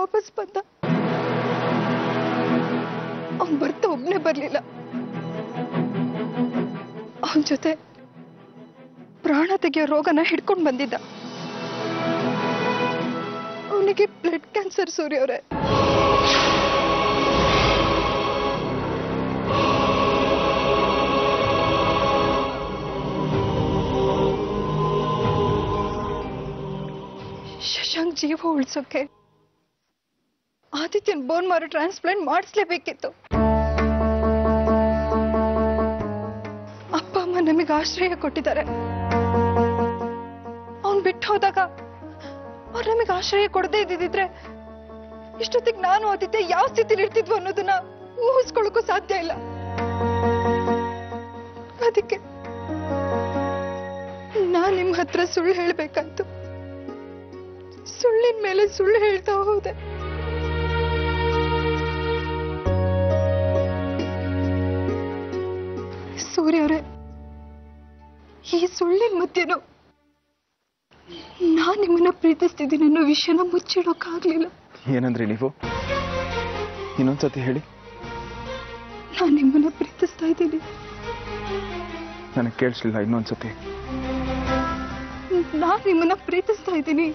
ವಾಪಸ್ ಬಂದ. ಅವನ್ ಬರ್ತಾ ಒಬ್ನೇ ಬರ್ಲಿಲ್ಲ, ಅವನ ಜೊತೆ ಪ್ರಾಣ ತೆಗೆಯೋ ರೋಗನ ಹಿಡ್ಕೊಂಡು ಬಂದಿದ್ದ. ಅವನಿಗೆ ಬ್ಲಡ್ ಕ್ಯಾನ್ಸರ್ ಸೂರ್ಯ ಅವರೇ. ಶಶಾಂಕ್ ಜೀವ ಉಳಿಸೋಕೆ ಆದಿತ್ಯನ್ ಬೋನ್ ಮಾರೋ ಟ್ರಾನ್ಸ್ಪ್ಲಾಂಟ್ ಮಾಡಿಸ್ಲೇಬೇಕಿತ್ತು. ಅಪ್ಪ ಅಮ್ಮ ನಮಗೆ ಆಶ್ರಯ ಕೊಟ್ಟಿದ್ದಾರೆ. ಅವನ್ ಬಿಟ್ಟು ಹೋದಾಗ ಅವ್ರು ನಮಗೆ ಆಶ್ರಯ ಕೊಡದೇ ಇದ್ದಿದ್ರೆ ಇಷ್ಟೊತ್ತಿಗೆ ನಾನು ಆದಿತ್ಯ ಯಾವ ಸ್ಥಿತಿಲಿ ಇರ್ತಿದ್ವು ಅನ್ನೋದನ್ನ ಊಹಿಸ್ಕೊಳ್ಳೋಕ್ಕೂ ಸಾಧ್ಯ ಇಲ್ಲ. ಅದಕ್ಕೆ ನಾನ್ ನಿಮ್ ಹತ್ರ ಸುಳ್ಳು ಹೇಳ್ಬೇಕಾಯ್ತು. ಸುಳ್ಳಿನ ಮೇಲೆ ಸುಳ್ಳು ಹೇಳ್ತಾ ಹೋದೆ. ಸೂರ್ಯ ಅವರೇ, ಈ ಸುಳ್ಳಿನ ಮಧ್ಯೆನೂ ನಾನ್ ನಿಮ್ಮನ್ನ ಪ್ರೀತಿಸ್ತಿದ್ದೀನಿ ಅನ್ನೋ ವಿಷಯನ ಮುಚ್ಚಿಡೋಕ್ಕಾಗ್ಲಿಲ್ಲ. ಏನಂದ್ರಿ ನೀವು? ಇನ್ನೊಂದ್ಸತಿ ಹೇಳಿ. ನಾನ್ ನಿಮ್ಮನ್ನ ಪ್ರೀತಿಸ್ತಾ ಇದ್ದೀನಿ. ನನಗೆ ಕೇಳಿಸ್ಲಿಲ್ಲ, ಇನ್ನೊಂದ್ಸತಿ. ನಾನ್ ನಿಮ್ಮನ್ನ ಪ್ರೀತಿಸ್ತಾ ಇದ್ದೀನಿ.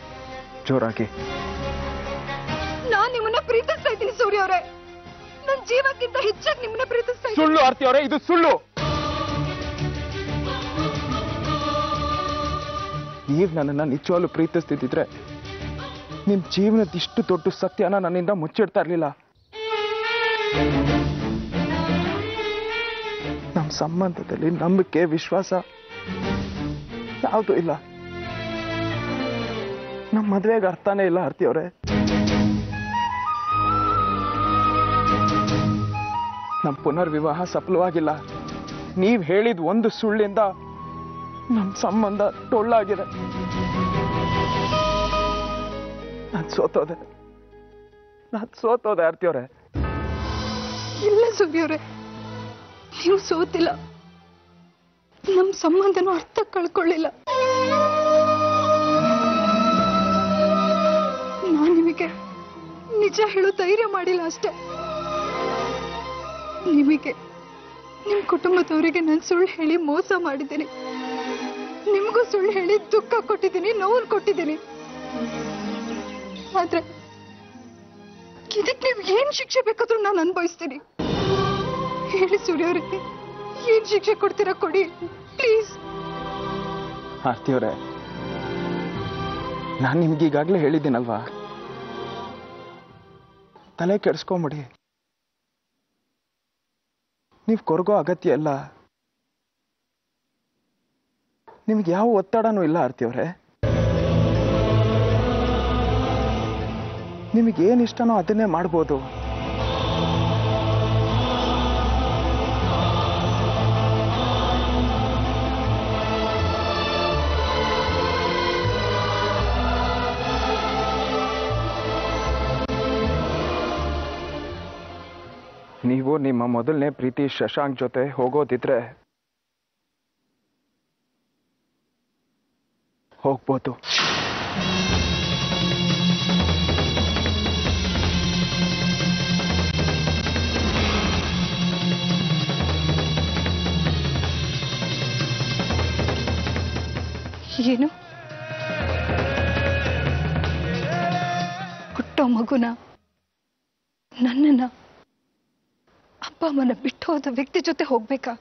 ಜೋರಾಗಿ. ನಾನ್ ನಿಮ್ಮನ್ನ ಪ್ರೀತಿಸ್ತಾ ಇದ್ದೀನಿ ಸೂರ್ಯ ಅವರೇ. ನನ್ ಜೀವಕ್ಕಿಂತ ಹೆಚ್ಚಾಗಿ ನಿಮ್ಮನ್ನ ಪ್ರೀತಿಸ್ತಾ ಇದ್ದೀನಿ. ಸುಳ್ಳು ಆರ್ತಿ ಅವರೇ, ಇದು ಸುಳ್ಳು. ನೀವ್ ನನ್ನನ್ನ ನಿಜವಾಗ್ಲೂ ಪ್ರೀತಿಸ್ತಿದ್ರೆ ನಿಮ್ ಜೀವನದ ಇಷ್ಟು ದೊಡ್ಡ ಸತ್ಯನ ನನ್ನಿಂದ ಮುಚ್ಚಿಡ್ತಾ ಇರ್ಲಿಲ್ಲ. ನಮ್ ಸಂಬಂಧದಲ್ಲಿ ನಂಬಿಕೆ, ವಿಶ್ವಾಸ ಯಾವುದು ಇಲ್ಲ. ನಮ್ ಮದ್ವೆಗೆ ಅರ್ಥನೇ ಇಲ್ಲ ಆರ್ತಿ ಅವರೇ. ನಮ್ ಪುನರ್ವಿವಾಹ ಸಫಲವಾಗಿಲ್ಲ. ನೀವ್ ಹೇಳಿದ ಒಂದು ಸುಳ್ಳಿಂದ ನಮ್ ಸಂಬಂಧ ಟೊಳ್ಳಾಗಿದೆ. ನಾನ್ ಸೋತೋದೆ ಆರ್ತಿ ಅವರೇ. ಇಲ್ಲ ಸೂರ್ಯ ಅವರೇ, ನೀವು ಸೋತಿಲ್ಲ. ನಮ್ ಸಂಬಂಧನೂ ಅರ್ಥ ಕಳ್ಕೊಳ್ಳಿಲ್ಲ. ನಾನ್ ನಿಮಗೆ ನಿಜ ಹೇಳೋ ಧೈರ್ಯ ಮಾಡಿಲ್ಲ ಅಷ್ಟೇ. ನಿಮಗೆ, ನಿಮ್ ಕುಟುಂಬದವರಿಗೆ ನಾನು ಸುಳ್ಳು ಹೇಳಿ ಮೋಸ ಮಾಡಿದ್ದೀನಿ. ನಿಮಗೂ ಸುಳ್ಳು ಹೇಳಿ ದುಃಖ ಕೊಟ್ಟಿದ್ದೀನಿ, ನೋವು ಕೊಟ್ಟಿದ್ದೀನಿ. ಆದ್ರೆ ಇದಕ್ಕೆ ನೀವು ಏನ್ ಶಿಕ್ಷೆ ಬೇಕಾದ್ರೂ ನಾನು ಅನುಭವಿಸ್ತೀನಿ. ಹೇಳಿ ಸೂರ್ಯ ಅವರಿಗೆ, ಏನ್ ಶಿಕ್ಷೆ ಕೊಡ್ತೀರಾ ಕೊಡಿ ಪ್ಲೀಸ್. ಆರ್ತಿ ಅವರೇ, ನಾನು ನಿಮ್ಗೆ ಈಗಾಗಲೇ ಹೇಳಿದ್ದೀನಲ್ವಾ, ತಲೆ ಕೆಡಿಸ್ಕೊಂಬಿಡಿ. ನೀವು ಕೊರಗೋ ಅಗತ್ಯ ಇಲ್ಲ. ನಿಮ್ಗೆ ಯಾವ ಒತ್ತಡನೂ ಇಲ್ಲ ಆರ್ತಿ ಅವರೇ. ನಿಮಗೇನು ಇಷ್ಟನೋ ಅದನ್ನೇ ಮಾಡ್ಬೋದು. ನೀವು ನಿಮ್ಮ ಮೊದಲನೇ ಪ್ರೀತಿ ಶಶಾಂಕ್ ಜೊತೆ ಹೋಗೋದಿದ್ರೆ ಹೋಗ್ಬೋದು. ಏನು ಹುಟ್ಟೋ ಮಗುನ, ನನ್ನನ್ನ, ಅಪ್ಪ ಅಮ್ಮನ ಬಿಟ್ಟು ಹೋದ ವ್ಯಕ್ತಿ ಜೊತೆ ಹೋಗ್ಬೇಕಾ?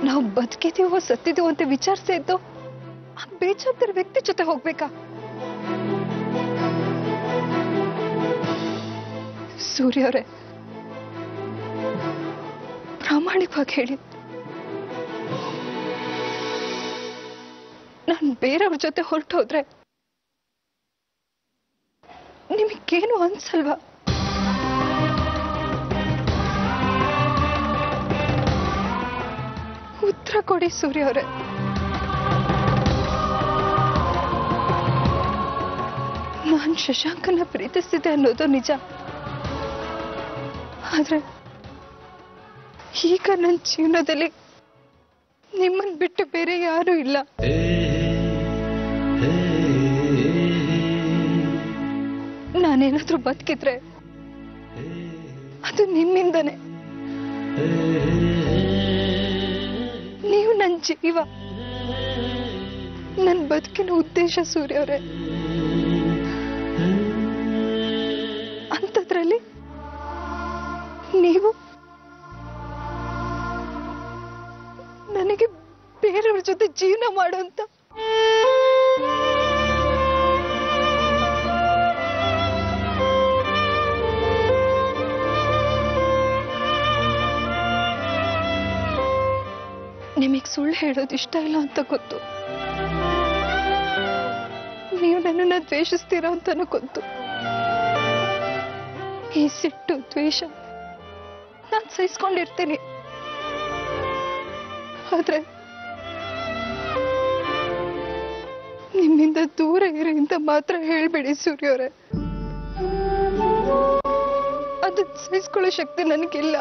ನಾವು ಬದುಕಿದೀವೋ ಸತ್ತಿದೀವೋ ಅಂತ ವಿಚಾರಿಸ್ತಾ ಇದ್ದು ಆ ಬೇಜಾತಿರ ವ್ಯಕ್ತಿ ಜೊತೆ ಹೋಗ್ಬೇಕಾ? ಸೂರ್ಯ ಅವರೇ, ಪ್ರಾಮಾಣಿಕವಾಗಿ ಹೇಳಿ, ನಾನು ಬೇರೆಯವ್ರ ಜೊತೆ ಹೊರಟೋದ್ರೆ ನಿಮಗೇನು ಅನ್ಸಲ್ವಾ? ಉತ್ತರ ಕೊಡಿ ಸೂರ್ಯ ಅವರೇ. ನಾನು ಶಶಾಂಕನ ಪ್ರೀತಿಸ್ತಿದ್ದೆ ಅನ್ನೋದು ನಿಜ. ಆದ್ರೆ ಈಗ ನನ್ನ ಜೀವನದಲ್ಲಿ ನಿಮ್ಮನ್ನ ಬಿಟ್ಟು ಬೇರೆ ಯಾರೂ ಇಲ್ಲ. ನಾನೇನಾದ್ರೂ ಬದುಕಿದ್ರೆ ಅದು ನಿಮ್ಮಿಂದನೇ. ನೀವು ನನ್ನ ಜೀವ, ನನ್ನ ಬದುಕಿನ ಉದ್ದೇಶ ಸೂರ್ಯ ಅವರೇ. ಅಂಥದ್ರಲ್ಲಿ ನೀವು ನನಗೆ ಬೇರೆಯವ್ರ ಜೊತೆ ಜೀವನ ಮಾಡುವಂತ ನಿಮಗೆ ಸುಳ್ಳು ಹೇಳೋದು ಇಷ್ಟ ಇಲ್ಲ ಅಂತ ಗೊತ್ತು. ನೀವು ನನ್ನನ್ನು ದ್ವೇಷಿಸ್ತೀರಾ ಅಂತಾನು ಗೊತ್ತು. ಈ ಸಿಟ್ಟು ದ್ವೇಷ ನಾನು ಸಹಿಸ್ಕೊಂಡಿರ್ತೀನಿ. ಆದ್ರೆ ನಿಮ್ಮಿಂದ ದೂರ ಇರಿ ಅಂತ ಮಾತ್ರ ಹೇಳ್ಬೇಡಿ ಸೂರ್ಯ ಅವರೇ. ಅದನ್ನ ಸಹಿಸ್ಕೊಳ್ಳೋ ಶಕ್ತಿ ನನಗಿಲ್ಲ.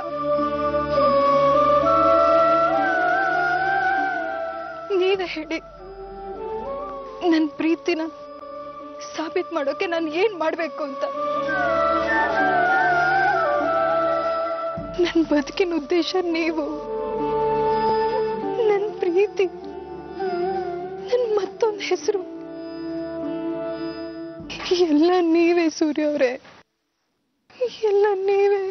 ನೀವೇ ಹೇಳಿ, ನನ್ನ ಪ್ರೀತಿನ ಸಾಬೀತು ಮಾಡೋಕೆ ನಾನು ಏನ್ ಮಾಡ್ಬೇಕು ಅಂತ. ನನ್ನ ಬದುಕಿನ ಉದ್ದೇಶ ನೀವು, ನನ್ನ ಪ್ರೀತಿ, ನನ್ನ ಮತ್ತೊಂದು ಹೆಸರು ಎಲ್ಲ ನೀವೇ ಸೂರ್ಯ ಅವರೇ, ಎಲ್ಲ ನೀವೇ.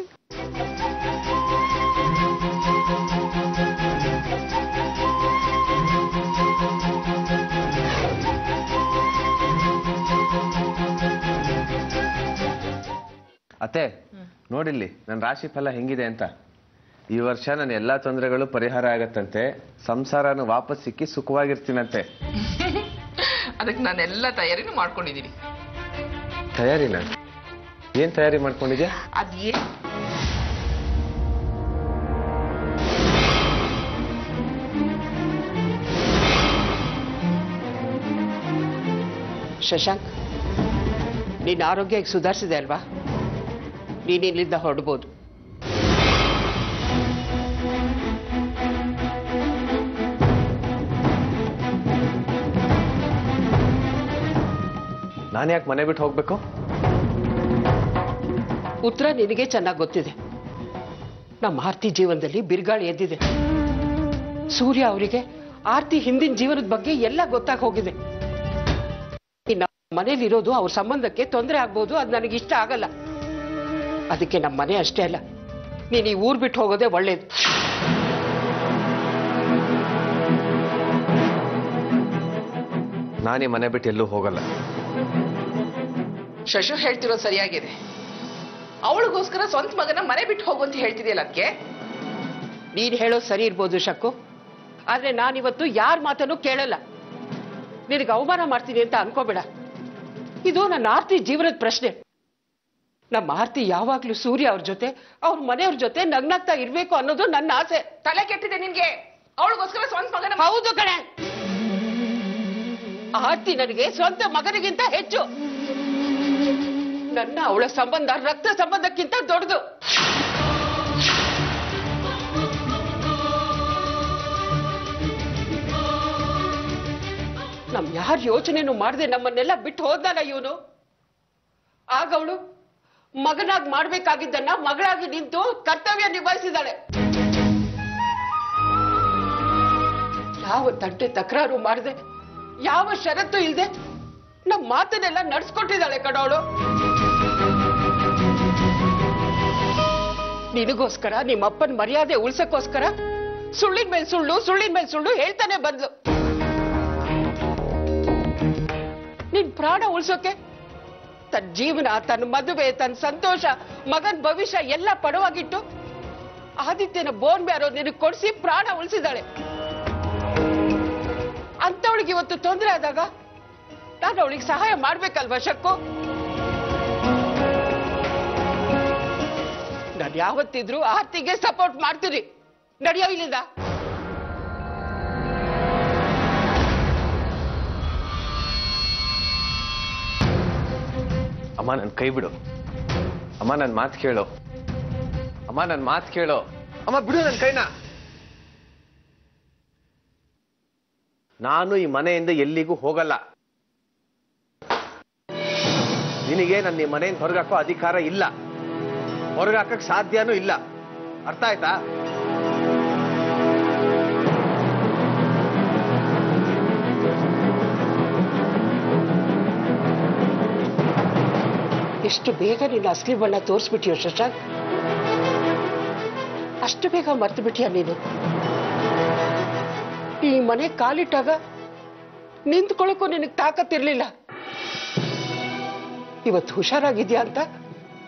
ಅತ್ತೆ ನೋಡಿಲ್ಲಿ ನನ್ನ ರಾಶಿ ಫಲ ಹೆಂಗಿದೆ ಅಂತ. ಈ ವರ್ಷ ನನ್ನ ಎಲ್ಲಾ ತೊಂದರೆಗಳು ಪರಿಹಾರ ಆಗತ್ತಂತೆ, ಸಂಸಾರನ ವಾಪಸ್ ಸಿಕ್ಕಿ ಸುಖವಾಗಿರ್ತೀನಂತೆ. ಅದಕ್ಕೆ ನಾನೆಲ್ಲ ತಯಾರಿನೂ ಮಾಡ್ಕೊಂಡಿದ್ದೀನಿ. ತಯಾರಿನ? ಏನ್ ತಯಾರಿ ಮಾಡ್ಕೊಂಡಿದ್ಯಾ? ಅದೇ ಶಶಾಂಕ್, ನಿನ್ನ ಆರೋಗ್ಯ ಈಗ ಸುಧಾರಿಸಿದೆ ಅಲ್ವಾ? ನೀನು ಇಲ್ಲಿಂದ ಹೊರಡ್ಬೋದು. ನಾನು ಯಾಕೆ ಮನೆ ಬಿಟ್ಟು ಹೋಗ್ಬೇಕು? ಉತ್ತರ ನಿನಗೆ ಚೆನ್ನಾಗಿ ಗೊತ್ತಿದೆ. ನಮ್ಮ ಆರ್ತಿ ಜೀವನದಲ್ಲಿ ಬಿರುಗಾಳಿ ಎದ್ದಿದೆ. ಸೂರ್ಯ ಅವರಿಗೆ ಆರ್ತಿ ಹಿಂದಿನ ಜೀವನದ ಬಗ್ಗೆ ಎಲ್ಲ ಗೊತ್ತಾಗಿ ಹೋಗಿದೆ. ಇನ್ನು ಮನೇಲಿರೋದು ಅವ್ರ ಸಂಬಂಧಕ್ಕೆ ತೊಂದರೆ ಆಗ್ಬೋದು, ಅದು ನನಗಿಷ್ಟ ಆಗಲ್ಲ. ಅದಕ್ಕೆ ನಮ್ಮ ಮನೆ ಅಷ್ಟೇ ಅಲ್ಲ, ನೀನು ಈ ಊರ್ ಬಿಟ್ಟು ಹೋಗೋದೇ ಒಳ್ಳೇದು. ನಾನೇ ಮನೆ ಬಿಟ್ಟು ಎಲ್ಲೂ ಹೋಗಲ್ಲ. ಶಶು ಹೇಳ್ತಿರೋದು ಸರಿಯಾಗಿದೆ. ಅವಳಿಗೋಸ್ಕರ ಸ್ವಂತ ಮಗನ ಮನೆ ಬಿಟ್ಟು ಹೋಗು ಅಂತ ಹೇಳ್ತಿದೆಯಲ್ಲ. ಅದಕ್ಕೆ ನೀನು ಹೇಳೋದು ಸರಿ ಇರ್ಬೋದು ಶಕ್ಕು, ಆದ್ರೆ ನಾನಿವತ್ತು ಯಾರ ಮಾತನ್ನು ಕೇಳಲ್ಲ. ನಿನಗೆ ಅವಮಾನ ಮಾಡ್ತೀನಿ ಅಂತ ಅನ್ಕೋಬೇಡ. ಇದು ನನ್ನ ಆರ್ತಿ ಜೀವನದ ಪ್ರಶ್ನೆ. ನಮ್ಮ ಆರ್ತಿ ಯಾವಾಗ್ಲೂ ಸೂರ್ಯ ಅವ್ರ ಜೊತೆ, ಅವ್ರ ಮನೆಯವ್ರ ಜೊತೆ ನಗ್ನಾಗ್ತಾ ಇರ್ಬೇಕು ಅನ್ನೋದು ನನ್ನ ಆಸೆ. ತಲೆ ಕೆಟ್ಟಿದೆ ನಿನ್ಗೆ. ಅವಳಿಗೋಸ್ಕರ ಸ್ವಂತ ಮಗನ ಹೌದು ಕಣೆ, ಆರ್ತಿ ನನಗೆ ಸ್ವಂತ ಮಗನಿಗಿಂತ ಹೆಚ್ಚು. ನನ್ನ ಅವಳ ಸಂಬಂಧ ರಕ್ತ ಸಂಬಂಧಕ್ಕಿಂತ ದೊಡ್ಡದು. ನಮ್ ಯಾರ ಯೋಚನೆನೂ ಮಾಡದೆ ನಮ್ಮನ್ನೆಲ್ಲ ಬಿಟ್ಟು ಹೋದ್ನಲ್ಲ ಇವನು. ಆಗ ಅವಳು ಮಗನಾಗಿ ಮಾಡ್ಬೇಕಾಗಿದ್ದನ್ನ ಮಗಳಾಗಿ ನಿಂತು ಕರ್ತವ್ಯ ನಿಭಾಯಿಸಿದಾಳೆ. ಯಾವ ತಂಟೆ ತಕರಾರು ಮಾಡದೆ, ಯಾವ ಷರತ್ತು ಇಲ್ಲದೆ ನಮ್ಮ ಮಾತನ್ನೆಲ್ಲ ನಡ್ಸ್ಕೊಟ್ಟಿದ್ದಾಳೆ ಕಣವಳು. ನಿನಗೋಸ್ಕರ, ನಿಮ್ಮಪ್ಪನ ಮರ್ಯಾದೆ ಉಳ್ಸಕ್ಕೋಸ್ಕರ ಸುಳ್ಳಿನ ಮೇಲೆ ಸುಳ್ಳು, ಸುಳ್ಳಿನ ಮೇಲೆ ಸುಳ್ಳು ಹೇಳ್ತಾನೆ ಬಂದ್ಲು. ನಿನ್ ಪ್ರಾಣ ಉಳ್ಸೋಕೆ ತನ್ನ ಜೀವನ, ತನ್ನ ಮದುವೆ, ತನ್ನ ಸಂತೋಷ, ಮಗನ್ ಭವಿಷ್ಯ ಎಲ್ಲ ಪಡವಾಗಿಟ್ಟು ಆದಿತ್ಯನ ಬೋನ್ ಬ್ಯಾರೋ ನಿನಗೆ ಕೊಡಿಸಿ ಪ್ರಾಣ ಉಳಿಸಿದಾಳೆ. ಅಂತವಳಿಗೆ ಇವತ್ತು ತೊಂದರೆ ಆದಾಗ ನಾನು ಅವಳಿಗೆ ಸಹಾಯ ಮಾಡ್ಬೇಕಲ್ವಾ ಶಕ್ಕು? ನಾನು ಯಾವತ್ತಿದ್ರು ಆರ್ತಿಗೆ ಸಪೋರ್ಟ್ ಮಾಡ್ತೀನಿ. ನಡೆಯೋ ಇಲ್ಲಿಂದ. ಅಮ್ಮ ನನ್ನ ಕೈ ಬಿಡು. ಅಮ್ಮ ನನ್ನ ಮಾತು ಕೇಳು. ಅಮ್ಮ ನನ್ನ ಮಾತು ಕೇಳು. ಅಮ್ಮ ಬಿಡು ನನ್ನ ಕೈನ. ನಾನು ಈ ಮನೆಯಿಂದ ಎಲ್ಲಿಗೂ ಹೋಗಲ್ಲ. ನಿನಗೆ ನನ್ನ ಈ ಮನೆಯಿಂದ ಹೊರಗಾಕೋ ಅಧಿಕಾರ ಇಲ್ಲ, ಹೊರಗಾಕಕ್ ಸಾಧ್ಯನೂ ಇಲ್ಲ. ಅರ್ಥ ಆಯ್ತಾ? ಎಷ್ಟು ಬೇಗ ನಿನ್ನ ಅಸಲಿ ಬಣ್ಣ ತೋರಿಸ್ಬಿಟ್ಟಿಯೋ ಶಶಾಂಕ್, ಅಷ್ಟು ಬೇಗ ಮರ್ತು ಬಿಟ್ಟಿಯ ನೀನು. ಈ ಮನೆ ಕಾಲಿಟ್ಟಾಗ ನಿಂತ್ಕೊಳ್ಳೋಕ್ಕೂ ನಿನಗೆ ತಾಕತ್ತಿರ್ಲಿಲ್ಲ. ಇವತ್ತು ಹುಷಾರಾಗಿದ್ಯಾ ಅಂತ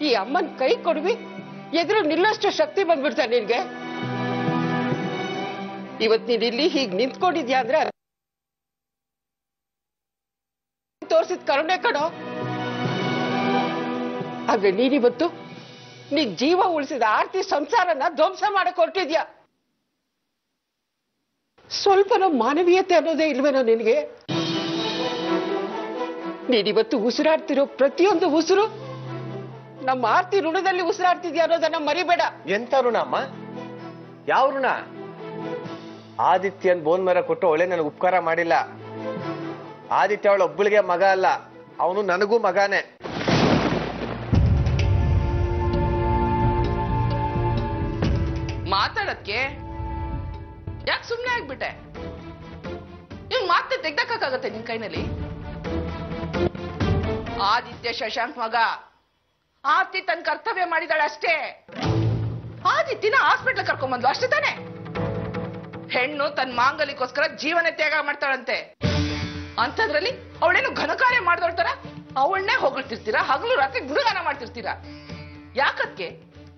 ಈ ಅಮ್ಮನ ಕೈ ಕೊಡ್ವಿ ಎದುರು ನಿಲ್ಲಷ್ಟು ಶಕ್ತಿ ಬಂದ್ಬಿಡ್ತಾ ನಿನ್ಗೆ. ಇವತ್ತು ನೀನ್ ಇಲ್ಲಿ ಹೀಗೆ ನಿಂತ್ಕೊಂಡಿದ್ಯಾ ಅಂದ್ರೆ ತೋರ್ಸಿದ ಕರುಣೆ ಕಣೋ. ಆದ್ರೆ ನೀನಿವತ್ತು ನೀನ್ ಜೀವ ಉಳಿಸಿದ ಆರ್ತಿ ಸಂಸಾರನ ಧ್ವಂಸ ಮಾಡಕ್ ಹೊರಟಿದ್ಯಾ. ಸ್ವಲ್ಪನೋ ಮಾನವೀಯತೆ ಅನ್ನೋದೇ ಇಲ್ವೇನೋ ನಿನ್ಗೆ? ನೀನಿವತ್ತು ಉಸಿರಾಡ್ತಿರೋ ಪ್ರತಿಯೊಂದು ಉಸಿರು ನಮ್ಮ ಆರ್ತಿ ಋಣದಲ್ಲಿ ಉಸಿರಾಡ್ತಿದ್ಯಾ ಅನ್ನೋದನ್ನ ಮರಿಬೇಡ. ಎಂತ ಋಣ ಅಮ್ಮ? ಯಾವ ಋಣ? ಆದಿತ್ಯನ್ ಬೋನ್ ಮರ ಕೊಟ್ಟು ಒಳ್ಳೆ ನನಗೆ ಉಪಕಾರ ಮಾಡಿಲ್ಲ. ಆದಿತ್ಯ ಅವಳ ಒಬ್ಬಳಿಗೆ ಮಗ ಅಲ್ಲ, ಅವನು ನನಗೂ ಮಗಾನೆ. ಮಾತಾಡಕ್ಕೆ ಯಾಕೆ ಸುಮ್ನೆ ಆಗ್ಬಿಟ್ಟೆ? ನೀವು ಮಾತೇ ತೆಗ್ದಕ್ಕಾಗತ್ತೆ ನಿನ್ ಕೈನಲ್ಲಿ? ಆದಿತ್ಯ ಶಶಾಂಕ್ ಮಗ, ಆರ್ತಿ ತನ್ನ ಕರ್ತವ್ಯ ಮಾಡಿದಾಳೆ ಅಷ್ಟೇ. ಆದಿತ್ಯನ ಹಾಸ್ಪಿಟ್ಲ್ ಕರ್ಕೊಂಡ್ಬಂದ್ಲು ಅಷ್ಟೇ ತಾನೆ? ಹೆಣ್ಣು ತನ್ನ ಮಾಂಗಲ್ಯಕ್ಕೋಸ್ಕರ ಜೀವನ ತ್ಯಾಗ ಮಾಡ್ತಾಳಂತೆ. ಅಂಥದ್ರಲ್ಲಿ ಅವಳೇನು ಘನಕಾರ್ಯ ಮಾಡ್ದೋಳ್ತಾರ ಅವಳನ್ನೇ ಹೊಗಳ್ತಿರ್ತೀರಾ, ಹಗಲು ರಾತ್ರಿ ಗುಣಗಾನ ಮಾಡ್ತಿರ್ತೀರಾ. ಯಾಕಕ್ಕೆ?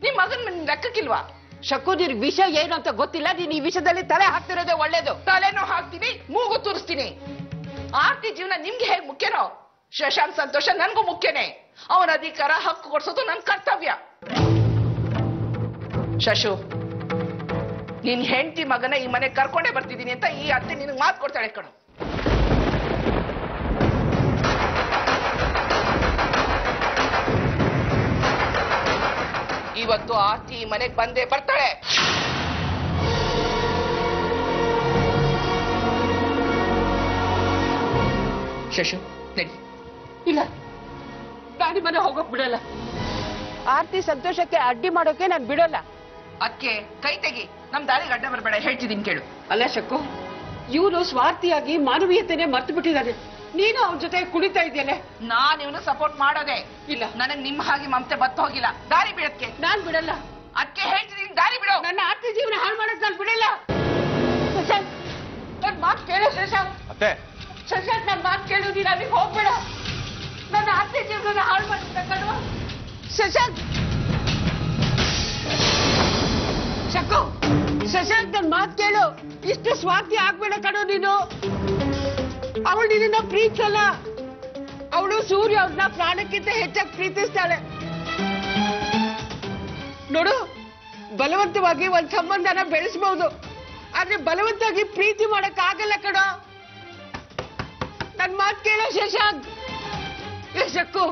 ನಿಮ್ ಮಗನ್ ಲೆಕ್ಕಕ್ಕಿಲ್ವಾ? ಶಕು, ನಿನ್ ವಿಷಯ ಏನು ಅಂತ ಗೊತ್ತಿಲ್ಲ. ನೀನ್ ಈ ವಿಷಯದಲ್ಲಿ ತಲೆ ಹಾಕ್ತಿರೋದೇ ಒಳ್ಳೇದು. ತಲೆನೂ ಹಾಕ್ತೀನಿ, ಮೂಗು ತೂರಿಸ್ತೀನಿ. ಆರ್ತಿ ಜೀವನ ನಿಮ್ಗೆ ಹೇಗ್ ಮುಖ್ಯನೋ, ಶಶಾಂಕ್ ಸಂತೋಷ ನನ್ಗೂ ಮುಖ್ಯನೇ. ಅವನ ಅಧಿಕಾರ ಹಕ್ಕು ಕೊಡ್ಸೋದು ನನ್ ಕರ್ತವ್ಯ. ಶಶು, ನಿನ್ ಹೆಂಡತಿ ಮಗನ ಈ ಮನೆ ಕರ್ಕೊಂಡೇ ಬರ್ತಿದ್ದೀನಿ ಅಂತ ಈ ಅತ್ತೆ ನಿನಗೆ ಮಾತು ಕೊಡ್ತಾಳೆ ಕಣು. ಇವತ್ತು ಆರ್ತಿ ಈ ಮನೆಗೆ ಬಂದೇ ಬರ್ತಾಳೆ. ಶಶು, ನಡಿ. ಇಲ್ಲ, ನಾನು ಮನೆ ಹೋಗೋಕ್ ಬಿಡಲ್ಲ. ಆರ್ತಿ ಸಂತೋಷಕ್ಕೆ ಅಡ್ಡಿ ಮಾಡೋಕೆ ನಾನು ಬಿಡೋಲ್ಲ. ಅಕ್ಕೆ ಕೈ ತೆಗಿ, ನಮ್ ದಾರಿಗೆ ಅಡ್ಡ ಬರಬೇಡ, ಹೇಳ್ತಿದ್ದೀನಿ ಕೇಳು. ಅಲ್ಲ ಶಕು, ಇವನು ಸ್ವಾರ್ಥಿಯಾಗಿ ಮಾನವೀಯತೆನೆ ಮರ್ತು ಬಿಟ್ಟಿದ್ದಾನೆ. ನೀನು ಅವನ ಜೊತೆ ಕುಣಿತಾ ಇದೆಯಲ್ಲ. ನಾನ್ ಇವನು ಸಪೋರ್ಟ್ ಮಾಡೋದೇ ಇಲ್ಲ. ನನಗ್ ನಿಮ್ಮ ಹಾಗೆ ಮಮತೆ ಬತ್ತು ಹೋಗಿಲ್ಲ. ದಾರಿ ಬಿಡಕ್ಕೆ ನಾನ್ ಬಿಡಲ್ಲ. ಅದಕ್ಕೆ ಹೇಳ್ತಿದ್ದೀನಿ, ದಾರಿ ಬಿಡು. ನನ್ನ ಆರ್ತಿ ಜೀವನ ಹಾಳು ಮಾಡಕ್ ನಾನು ಬಿಡಲ್ಲ. ಶಶಾಂಕ್, ನನ್ ಮಾತು ಕೇಳು ಶಶಾಂಕ್. ಅತ್ತೆ, ಶಶಾಂಕ್, ನನ್ ಮಾತು ಕೇಳು. ನೀನು ಅಲ್ಲಿಗೆ ಹೋಗ್ಬೇಡ. ನನ್ನ ಆರ್ತಿ ಜೀವನ ಹಾಳು ಮಾಡ್ತಾ ಕಣವ. ಶಶಾಂಕ್, ಶಕು, ಶಶಾಂಕ್, ನನ್ ಮಾತು ಕೇಳು. ಇಷ್ಟು ಸ್ವಾರ್ಥಿ ಆಗ್ಬೇಡ ಕಣೋ ನೀನು. ಅವಳು ನಿನ್ನ ಪ್ರೀತಿಸಲ್ಲ. ಅವಳು ಸೂರ್ಯ ಅವ್ರನ್ನ ಪ್ರಾಣಕ್ಕಿಂತ ಹೆಚ್ಚಾಗಿ ಪ್ರೀತಿಸ್ತಾಳೆ. ನೋಡು, ಬಲವಂತವಾಗಿ ಒಂದ್ ಸಂಬಂಧನ ಬೆಳೆಸಬಹುದು, ಆದ್ರೆ ಬಲವಂತವಾಗಿ ಪ್ರೀತಿ ಮಾಡಕ್ ಆಗಲ್ಲ ಕಣೋ. ನನ್ ಮಾತು ಕೇಳೋ ಶಶಾಂಕ್. ಶಕ್ಕು,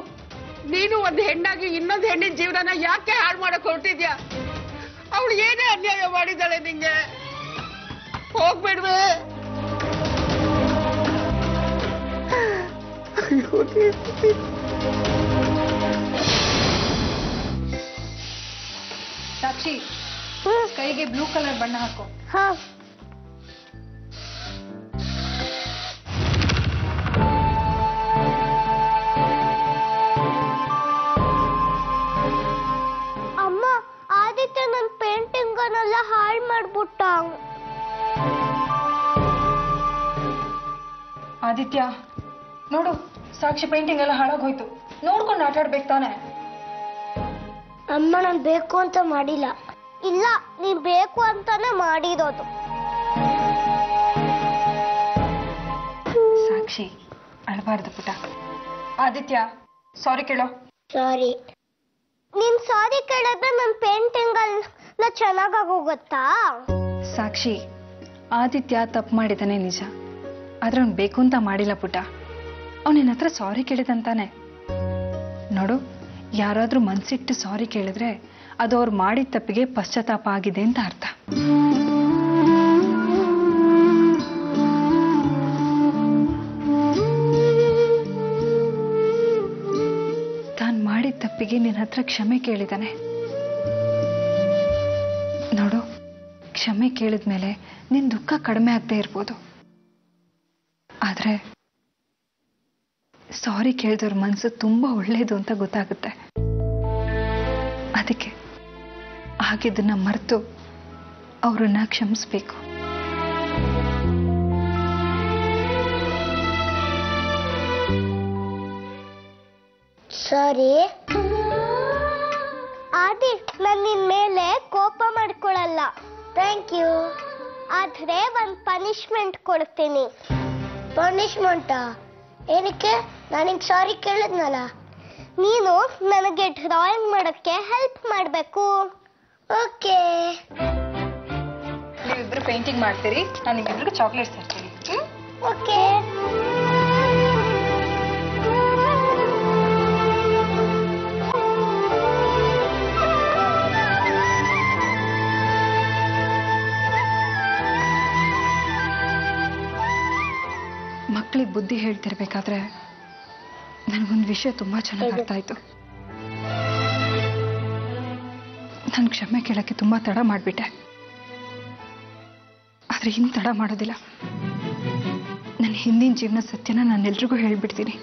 ನೀನು ಒಂದು ಹೆಣ್ಣಾಗಿ ಇನ್ನೊಂದು ಹೆಣ್ಣಿನ ಜೀವನನ ಯಾಕೆ ಹಾಳು ಮಾಡಕ್ ಹೊರಟಿದ್ಯಾ? ಅವಳು ಏನೇ ಅನ್ಯಾಯ ಮಾಡಿದಾಳೆ ನಿಂಗೆ? ಹೋಗ್ಬೇಡ್ವೆ. ಸಾಕ್ಷಿ, ಕೈಗೆ ಬ್ಲೂ ಕಲರ್ ಬಣ್ಣ ಹಾಕೋ. ಅಮ್ಮ, ಆದಿತ್ಯ ನನ್ನ ಪೇಂಟಿಂಗನ್ನೆಲ್ಲ ಹಾಳು ಮಾಡ್ಬಿಟ್ಟ. ಆದಿತ್ಯ, ನೋಡು, ಸಾಕ್ಷಿ ಪೇಂಟಿಂಗ್ ಎಲ್ಲ ಹಾಳಾಗೋಯ್ತು. ನೋಡ್ಕೊಂಡು ಆಟ ಆಡ್ಬೇಕು ತಾನೆ. ಅಮ್ಮ, ನಾನು ಬೇಕು ಅಂತ ಮಾಡಿಲ್ಲ. ಇಲ್ಲ, ನೀನ್ ಬೇಕು ಅಂತಾನೆ ಮಾಡಿರೋದು. ಸಾಕ್ಷಿ, ಅಳಬಾರ್ದು ಪುಟ. ಆದಿತ್ಯ, ಸಾರಿ ಕೇಳೋ. ಸಾರಿ. ನೀನ್ ಸಾರಿ ಕೇಳಿದ್ರೆ ನನ್ನ ಪೇಂಟಿಂಗ್ ಎಲ್ಲ ಚೆನ್ನಾಗಾಗಿ ಹೋಗುತ್ತಾ? ಸಾಕ್ಷಿ, ಆದಿತ್ಯ ತಪ್ಪು ಮಾಡಿದಾನೆ ನಿಜ, ಆದ್ರೆ ಅವ್ನು ಬೇಕು ಅಂತ ಮಾಡಿಲ್ಲ ಪುಟ. ಅವ್ನು ನಿನ್ನ ಹತ್ರ ಸಾರಿ ಕೇಳಿದಂತಾನೆ. ನೋಡು, ಯಾರಾದ್ರೂ ಮನ್ಸಿಟ್ಟು ಸಾರಿ ಕೇಳಿದ್ರೆ ಅದು ಅವ್ರು ಮಾಡಿದ ತಪ್ಪಿಗೆ ಪಶ್ಚಾತ್ತಾಪ ಆಗಿದೆ ಅಂತ ಅರ್ಥ. ತಪ್ಪಿಗೆ ನಿನ್ನ ಹತ್ರ ಕ್ಷಮೆ ಕೇಳಿದಾನೆ. ನೋಡು, ಕ್ಷಮೆ ಕೇಳಿದ್ಮೇಲೆ ನಿನ್ ದುಃಖ ಕಡಿಮೆ ಆಗದೆ ಇರ್ಬೋದು, ಆದ್ರೆ ಸಾರಿ ಕೇಳಿದವ್ರ ಮನಸ್ಸು ತುಂಬಾ ಒಳ್ಳೇದು ಅಂತ ಗೊತ್ತಾಗುತ್ತೆ. ಅದಕ್ಕೆ ಆಗಿದ್ದನ್ನ ಮರೆತು ಅವ್ರನ್ನ ಕ್ಷಮಿಸ್ಬೇಕು. ಸಾರಿ ಆದಿ, ನಾನು ನಿನ್ ಮೇಲೆ ಕೋಪ ಮಾಡ್ಕೊಳಲ್ಲ. Thank you. ಆದ್ರೆ ಒಂದು ಪನಿಷ್ಮೆಂಟ್ ಕೊಡ್ತೀನಿ. ಪನಿಷ್ಮೆಂಟಾ? ಏನಕ್ಕೆ? ನಾನಿಗೆ ಸಾರಿ ಕೇಳಿದ್ನಲ್ಲ. ನೀನು ನನಗೆ ಡ್ರಾಯಿಂಗ್ ಮಾಡೋಕ್ಕೆ ಹೆಲ್ಪ್ ಮಾಡಬೇಕು. ಓಕೆ? ನೀವಿಬ್ರು ಪೇಂಟಿಂಗ್ ಮಾಡ್ತೀರಿ, ನಾನು ನಿಮ್ಮಿಬ್ರಿಗೆ ಚಾಕ್ಲೇಟ್ಸ್ ತರ್ತೀನಿ. ಓಕೆ. ಮಕ್ಕಳಿಗೆ ಬುದ್ಧಿ ಹೇಳ್ತಿರ್ಬೇಕಾದ್ರೆ ನನಗೊಂದು ವಿಷಯ ತುಂಬಾ ಚೆನ್ನಾಗಿ ಅರ್ಥ ಆಯ್ತು. ನಾನು ಕ್ಷಮೆ ಕೇಳಕ್ಕೆ ತುಂಬಾ ತಡ ಮಾಡಿಬಿಟ್ಟೆ, ಆದ್ರೆ ಇನ್ನು ತಡ ಮಾಡೋದಿಲ್ಲ. ನನ್ನ ಹಿಂದಿನ ಜೀವನ ಸತ್ಯನ ನಾನೆಲ್ರಿಗೂ ಹೇಳ್ಬಿಡ್ತೀನಿ.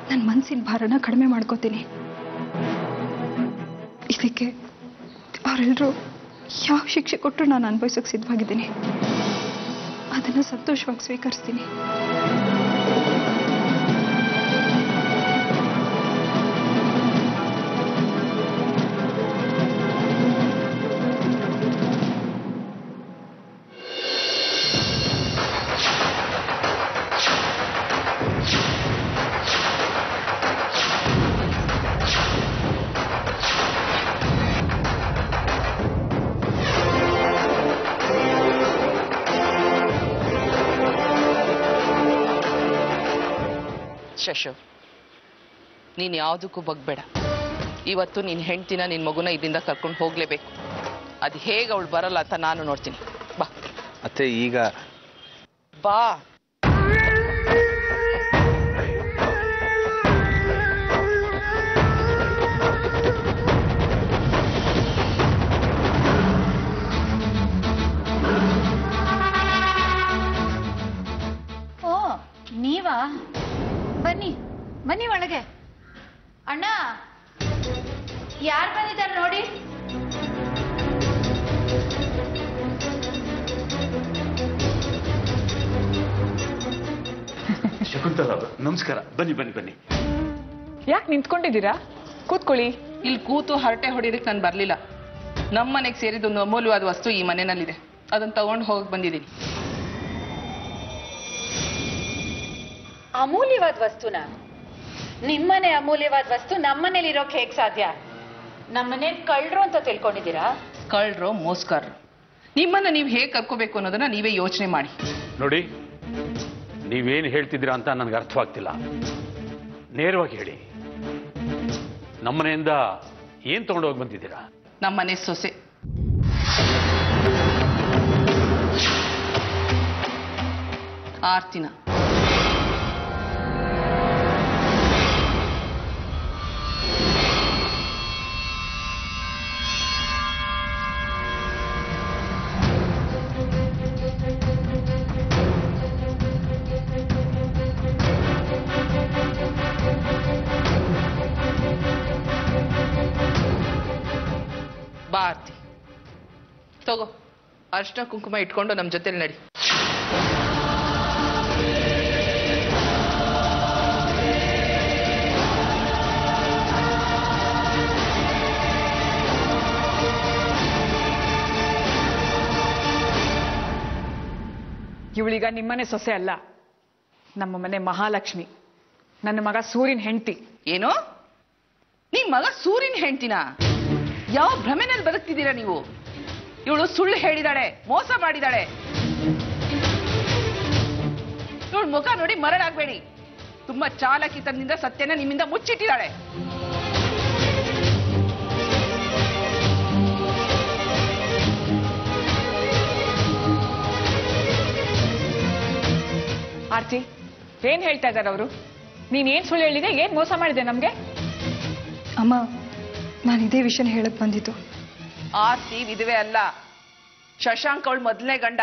ನನ್ನ ಮನಸ್ಸಿನ ಭಾರನ ಕಡಿಮೆ ಮಾಡ್ಕೋತೀನಿ. ಇದಕ್ಕೆ ಅವರೆಲ್ಲರೂ ಯಾವ ಶಿಕ್ಷೆ ಕೊಟ್ಟರು ನಾನು ಅನುಭವಿಸೋಕೆ ಸಿದ್ಧವಾಗಿದ್ದೀನಿ. ಅದನ್ನು ಸಂತೋಷವಾಗಿ ಸ್ವೀಕರಿಸ್ತೀನಿ. ಶಶು, ನೀನು ಯಾವುದಕ್ಕೂ ಬಗ್ಬೇಡ. ಇವತ್ತು ನಿನ್ನ ಹೆಂಡ್ತಿನ ನಿನ್ನ ಮಗುನ ಇಲ್ಲಿಂದ ಕರ್ಕೊಂಡು ಹೋಗ್ಲೇಬೇಕು. ಅದು ಹೇಗೆ ಅವಳು ಬರಲ್ಲ ಅಂತ ನಾನು ನೋಡ್ತೀನಿ. ಬಾ ಅತ್ತೆ. ಈಗ ಬಾ. ಓ, ನೀವಾ? ಬನ್ನಿ ಬನ್ನಿ ಒಳಗೆ. ಅಣ್ಣ, ಯಾರು ಬಂದಿದ್ದಾರೆ ನೋಡಿ. ಶಕುಂತಲಾ, ನಮಸ್ಕಾರ. ಬನ್ನಿ ಬನ್ನಿ ಬನ್ನಿ. ಯಾಕೆ ನಿಂತ್ಕೊಂಡಿದ್ದೀರಾ? ಕೂತ್ಕೊಳ್ಳಿ. ಇಲ್ಲಿ ಕೂತು ಹರಟೆ ಹೊಡಿಯೋದಕ್ಕೆ ನಾನು ಬರಲಿಲ್ಲ. ನಮ್ಮ ಮನೆಗೆ ಸೇರಿದ ಒಂದು ಅಮೂಲ್ಯವಾದ ವಸ್ತು ಈ ಮನೆಯಲ್ಲಿದೆ. ಅದನ್ನು ತಗೊಂಡು ಹೋಗಿ ಬಂದಿದ್ದೀನಿ. ಅಮೂಲ್ಯವಾದ ವಸ್ತುನ? ನಿಮ್ಮನೆ ಅಮೂಲ್ಯವಾದ ವಸ್ತು ನಮ್ಮನೇಲಿ ಇರೋಕೆ ಹೇಗೆ ಸಾಧ್ಯ? ನಮ್ಮನೆ ಕಳ್ಳರು ಅಂತ ತಿಳ್ಕೊಂಡಿದ್ದೀರಾ? ಕಳ್ಳರು, ಮೋಸ್ಕರ್ರು. ನಿಮ್ಮನ್ನ ನೀವು ಹೇಗೆ ಕರ್ಕೋಬೇಕು ಅನ್ನೋದನ್ನ ನೀವೇ ಯೋಚನೆ ಮಾಡಿ. ನೋಡಿ, ನೀವೇನು ಹೇಳ್ತಿದ್ದೀರಾ ಅಂತ ನನಗೆ ಅರ್ಥವಾಗ್ತಿಲ್ಲ. ನೇರವಾಗಿ ಹೇಳಿ, ನಮ್ಮನೆಯಿಂದ ಏನ್ ತಗೊಂಡೋಗಿ ಬಂದಿದ್ದೀರಾ? ನಮ್ಮನೆ ಸೊಸೆ. ಆರ್ತಿನ. ಬಾ ಆರ್ತಿ, ತಗೋ. ಅರ್ಶಿನ ಕುಂಕುಮ ಇಟ್ಕೊಂಡು ನಮ್ಮ ಜೊತೆಲಿ ನಡಿ. ಇವಳೀಗ ನಿಮ್ಮನೆ ಸೊಸೆ ಅಲ್ಲ, ನಮ್ಮ ಮನೆ ಮಹಾಲಕ್ಷ್ಮಿ. ನನ್ನ ಮಗ ಸೂರ್ಯನ ಹೆಂಡತಿ. ಏನು? ನಿಮ್ ಮಗ ಸೂರ್ಯನ ಹೆಂಡ್ತಿನ? ಯಾವ ಭ್ರಮೆನಲ್ಲಿ ಬದುಕ್ತಿದ್ದೀರಾ ನೀವು? ಇವಳು ಸುಳ್ಳು ಹೇಳಿದಾಳೆ, ಮೋಸ ಮಾಡಿದಾಳೆ. ಇವಳು ಮುಖ ನೋಡಿ ಮರಳಾಗ್ಬೇಡಿ. ತುಂಬಾ ಚಾಲಾಕಿತನದಿಂದ ಸತ್ಯನ ನಿಮ್ಮಿಂದ ಮುಚ್ಚಿಟ್ಟಿದ್ದಾಳೆ. ಆರ್ತಿ, ಏನ್ ಹೇಳ್ತಾ ಇದ್ದಾರೆ ಅವರು? ನೀನೇನ್ ಸುಳ್ಳು ಹೇಳಿದೆ? ಏನ್ ಮೋಸ ಮಾಡಿದೆ ನಮ್ಗೆ? ಅಮ್ಮ ನಾನು ಇದೇ ವಿಷಯನ ಹೇಳಕ್ ಬಂದಿದ್ದು. ಆರ್ತಿ ವಿಧವೆ ಅಲ್ಲ, ಶಶಾಂಕ್ ಅವಳು ಮೊದಲನೇ ಗಂಡ.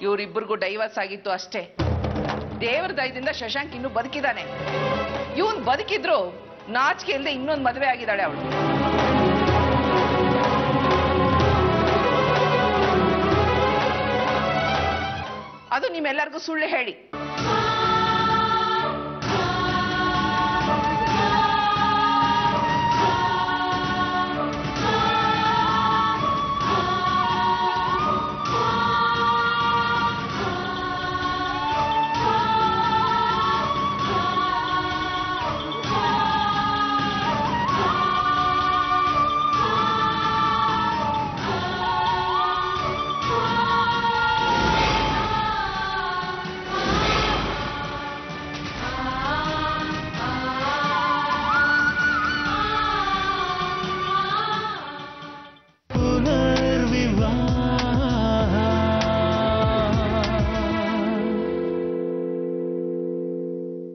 ಇವರಿಬ್ಬರಿಗೂ ಡೈವರ್ಸ್ ಆಗಿತ್ತು ಅಷ್ಟೇ. ದೇವರ ದಯದಿಂದ ಶಶಾಂಕ್ ಇನ್ನೂ ಬದುಕಿದ್ದಾನೆ. ಇವನ್ ಬದುಕಿದ್ರು ನಾಚಿಕೆ ಇಲ್ಲದೆ ಇನ್ನೊಂದು ಮದುವೆ ಆಗಿದ್ದಾಳೆ ಅವಳು. ಅದು ನಿಮ್ಮೆಲ್ಲರಿಗೂ ಸುಳ್ಳು ಹೇಳಿ